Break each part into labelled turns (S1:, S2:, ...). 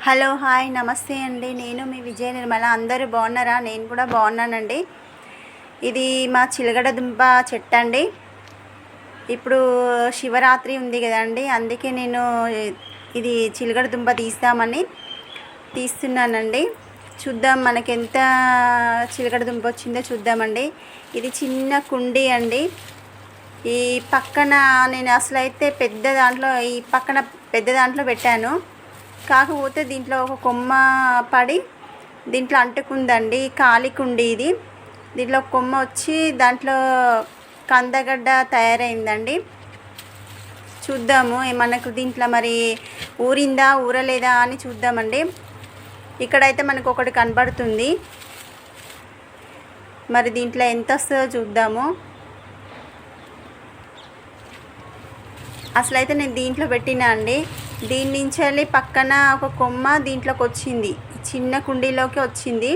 S1: Hello hi నమస్తే అండి. నేను మీ విజయ నిర్మల. అందరూ బాగున్నారా? నేను కూడా బాగున్నానండి. ఇది మా చిలగడ దుంప చెట్టు అండి. ఇప్పుడు శివరాత్రి ఉంది కదండి, అందుకే నేను ఇది చిలగడ దుంప తీస్తున్నానండి. చూద్దాం మనకి ఎంత చిలగడ దుంప వచ్చిందో చూద్దామండి. ఇది చిన్న కుండీ అండి. ఈ పక్కన నేను అసలు అయితే పెద్ద దాంట్లో పెట్టాను. కాకపోతే దీంట్లో ఒక కొమ్మ పడి దీంట్లో అంటుకుందండి. ఖాళీ కుండీ ఇది. దీంట్లో కొమ్మ వచ్చి దాంట్లో కందగడ్డ తయారైందండి. చూద్దాము మనకు దీంట్లో మరి ఊరిందా ఊరలేదా అని చూద్దామండి. ఇక్కడైతే మనకు ఒకటి కనబడుతుంది. మరి దీంట్లో ఎంత వస్తుందో చూద్దాము. అసలైతే నేను దీంట్లో పెట్టినా అండి. దీని నుంచి వెళ్ళి పక్కన ఒక కొమ్మ దీంట్లోకి వచ్చింది, చిన్న కుండీలోకి వచ్చింది.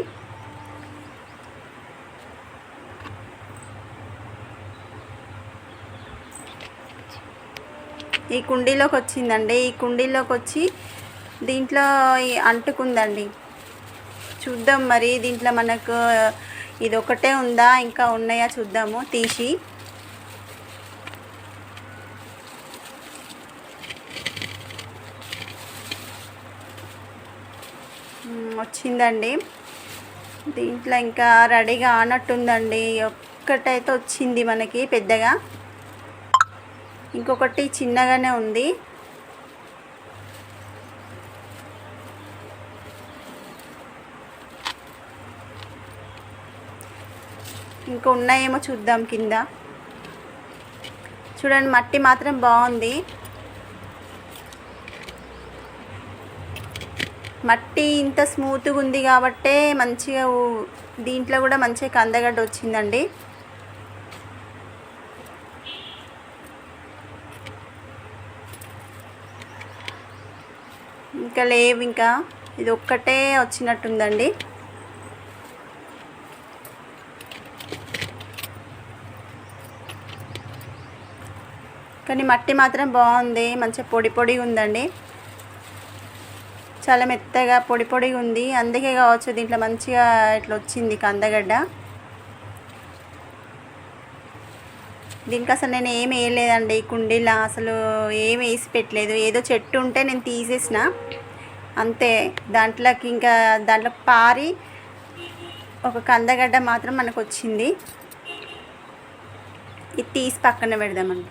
S1: ఈ కుండీలోకి వచ్చిందండి. ఈ కుండీలోకి వచ్చి దీంట్లో అంటుకుందండి. చూద్దాం మరి దీంట్లో మనకు ఇది ఒకటే ఉందా ఇంకా ఉన్నాయా చూద్దాము తీసి. వచ్చిందండి. దీంట్లో ఇంకా రెడీగా ఆనట్టుందండి. ఒక్కటైతే వచ్చింది మనకి పెద్దగా, ఇంకొకటి చిన్నగానే ఉంది. ఇంకా ఉన్నాయేమో చూద్దాం కింద. చూడండి మట్టి మాత్రం బాగుంది. మట్టి ఇంత స్మూత్గా ఉంది కాబట్టే మంచిగా దీంట్లో కూడా మంచిగా కందగడ్డ వచ్చిందండి. ఇంకా లేవు, ఇంకా ఇది ఒక్కటే వచ్చినట్టుందండి. కానీ మట్టి మాత్రం బాగుంది, మంచిగా పొడి పొడిగా ఉందండి. చాలా మెత్తగా పొడి పొడిగా ఉంది. అందుకే కావచ్చు దీంట్లో మంచిగా ఇట్లా వచ్చింది కందగడ్డ. దీనికి అసలు నేను ఏమి వేయలేదండి. ఈ కుండీలో అసలు ఏమి వేసి పెట్టలేదు. ఏదో చెట్టు ఉంటే నేను తీసేసిన అంతే. దాంట్లో పారి ఒక కందగడ్డ మాత్రం మనకు వచ్చింది. ఇది తీసి పక్కన పెడదామండి.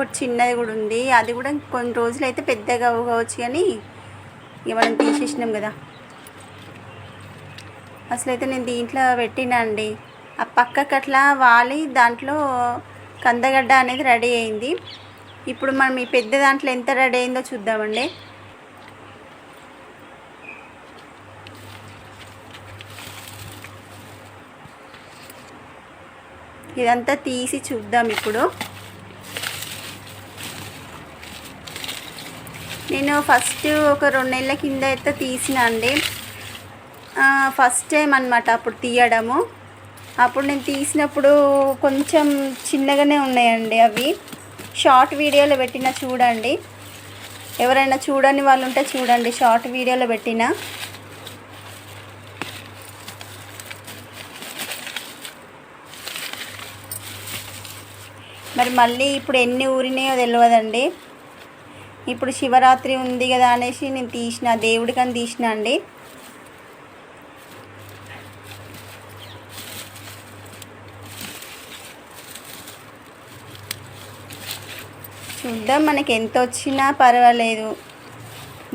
S1: ఒకటి చిన్నది కూడా ఉంది. అది కూడా కొన్ని రోజులు అయితే పెద్దగా కావచ్చు, కానీ ఇక మనం తీసేసినాం కదా. అసలైతే నేను దీంట్లో పెట్టినా అండి. ఆ పక్కకి అట్లా వాలి దాంట్లో కందగడ్డ అనేది రెడీ అయింది. ఇప్పుడు మనం ఈ పెద్ద దాంట్లో ఎంత రెడీ అయిందో చూద్దామండి. ఇదంతా తీసి చూద్దాం ఇప్పుడు. నేను ఫస్ట్ ఒక 2 నెలల కింద అయితే తీసిన అండి. ఫస్ట్ టైం అన్నమాట అప్పుడు తీయడము. అప్పుడు నేను తీసినప్పుడు కొంచెం చిన్నగానే ఉన్నాయండి అవి. షార్ట్ వీడియోలో పెట్టిన చూడండి, ఎవరైనా చూడని వాళ్ళు ఉంటే చూడండి. షార్ట్ వీడియోలో పెట్టిన మరి మళ్ళీ ఇప్పుడు ఎన్ని ఊరినాయో తెలియదండి. ఇప్పుడు శివరాత్రి ఉంది కదా అనేసి నేను తీసిన, దేవుడికని తీసిన అండి. చూద్దాం మనకి ఎంత వచ్చినా పర్వాలేదు,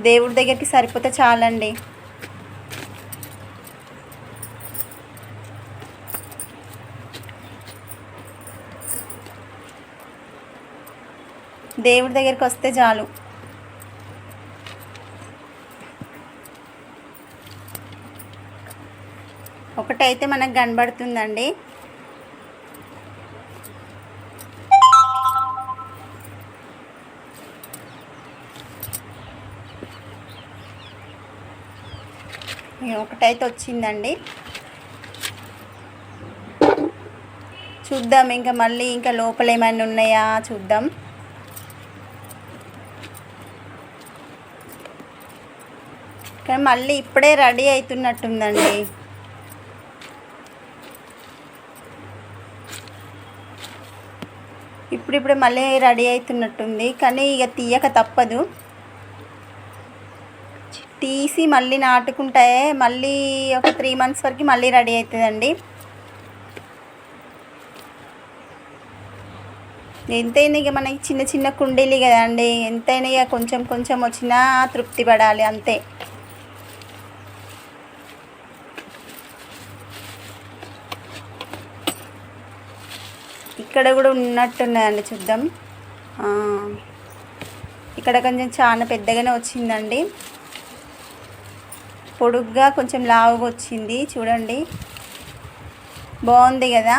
S1: దేవుడి దగ్గరికి సరిపోతే చాలండి. దేవుడి దగ్గరికి వస్తే చాలు. ఒకటైతే మనకు కనబడుతుందండి. ఒకటైతే వచ్చిందండి. చూద్దాం ఇంకా మళ్ళీ ఇంకా లోపల ఏమైనా ఉన్నాయా చూద్దాం. కానీ మళ్ళీ ఇప్పుడే రెడీ అవుతున్నట్టుందండి. ఇప్పుడిప్పుడే మళ్ళీ రెడీ అవుతున్నట్టుంది. కానీ ఇక తీయక తప్పదు. తీసి మళ్ళీ నాటుకుంటే మళ్ళీ ఒక 3 months వరకు మళ్ళీ రెడీ అవుతుందండి. ఎంతైనా ఇక మనకి చిన్న చిన్న కుండీలు కదండి, ఎంతైనా ఇక కొంచెం కొంచెం వచ్చినా తృప్తి పడాలి అంతే. ఇక్కడ కూడా ఉన్నట్టున్నాయండి, చూద్దాం. ఇక్కడ కొంచెం చాలా పెద్దగానే వచ్చిందండి, పొడుగ్గా కొంచెం లావుగా వచ్చింది. చూడండి, బాగుంది కదా.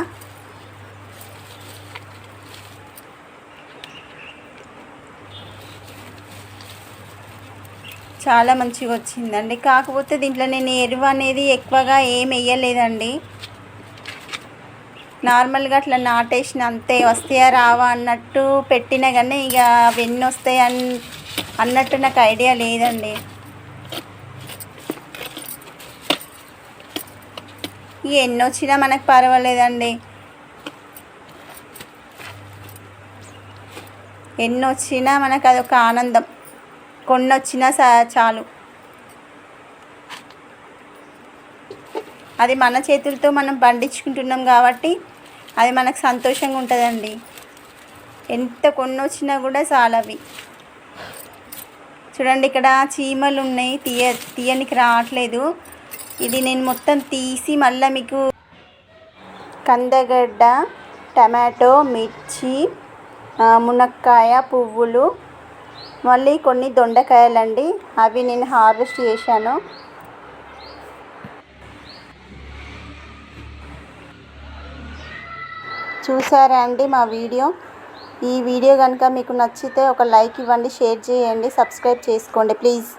S1: చాలా మంచిగా వచ్చిందండి. కాకపోతే దీంట్లో నేను ఎరువు అనేది ఎక్కువగా ఏం వేయలేదండి. నార్మల్గా అట్లా నాటేసిన అంతే, వస్తాయా రావా అన్నట్టు పెట్టినా కానీ ఇక అవన్నీ వస్తాయి అన్నట్టు నాకు ఐడియా లేదండి. ఇక ఎన్ని వచ్చినా మనకు పర్వాలేదండి, ఎన్ని వచ్చినా మనకు అదొక ఆనందం. కొన్ని వచ్చినా చాలు. అది మన చేతులతో మనం పండించుకుంటున్నాం కాబట్టి అది మనకు సంతోషంగా ఉంటుందండి. ఎంత కొన్ని వచ్చినా కూడా చాలు అవి. చూడండి, ఇక్కడ చీమలు ఉన్నాయి, తీయనికి రావట్లేదు. ఇది నేను మొత్తం తీసి మళ్ళీ మీకు కందగడ్డ, టమాటో, మిర్చి, మునక్కాయ పువ్వులు, మళ్ళీ కొన్ని దొండకాయలండి, అవి నేను హార్వెస్ట్ చేశాను. చూసారా అండి మా వీడియో? ఈ వీడియో కనుక మీకు నచ్చితే ఒక లైక్ ఇవ్వండి, షేర్ చేయండి, సబ్స్క్రైబ్ చేసుకోండి ప్లీజ్.